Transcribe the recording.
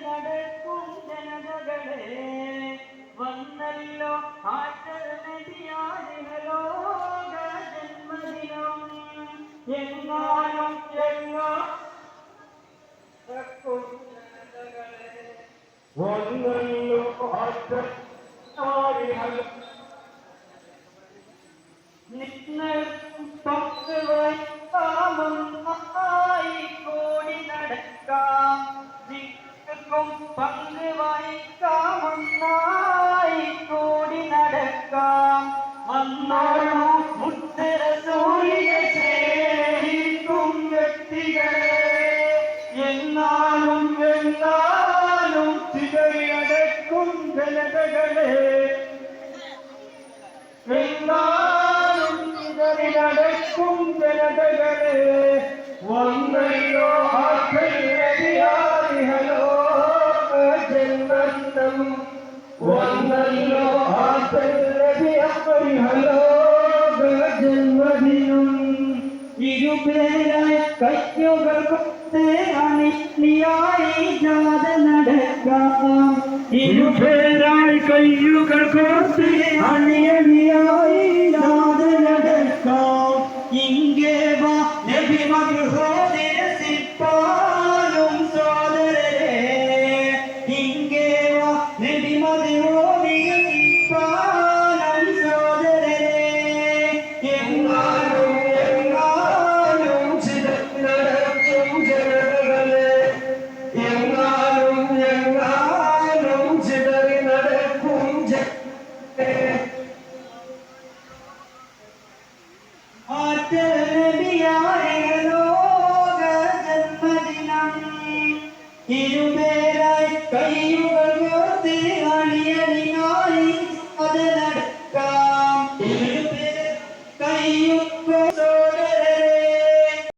നടക്കും ജനതകളെ വന്നല്ലോ ആറ്റൽ നബിയാരിഹലോക ജന്മദിനം എങ്ങാനും നടക്കും ജനതകളെ വന്നല്ലോ ആറ്റൽ നിങ്ങൾക്കും പങ്കുവയ്ക്കാമൊന്നായി കോടി നടക്കാം നിങ്ങൾക്കും പങ്കുവയ്ക്കാമൊന്നായി കോടി നടക്കാം വന്നോളൂ മുത്തരസൂലിയെ സ്നേഹിക്കും വ്യക്തികളെ എന്നാലും ചിതറിയടക്കും ജനതകളെ എന്നാലും ചിതറിയടക്കും ജനതകളെ വന്നല്ലോ ജന്മം വന്നല്ലോ ജന്മദിനം ഇരുപേരായ കൈകൾ കൊത്തേ അണിയായി ജാഥ നടക്കാം ഇരുപേരായി കയ്യുകൾ കോർത്ത് അണിയണിയായി ജാഥ നടക്കാം ഇങ്ങേ വാ നബി മദ്ഹൂദിയ സിപ്പാലും സോദരരെ ഇങ്ങേ വാ നബി മദ്ഹൂദിയ സിപ്പാലും സോദരരെ എങ്ങാനും നടക്കും ജനതകളെ എങ്ങാനും ചിതറി നടക്കും ജന്മദിനം ഇരുപേരായി കയ്യും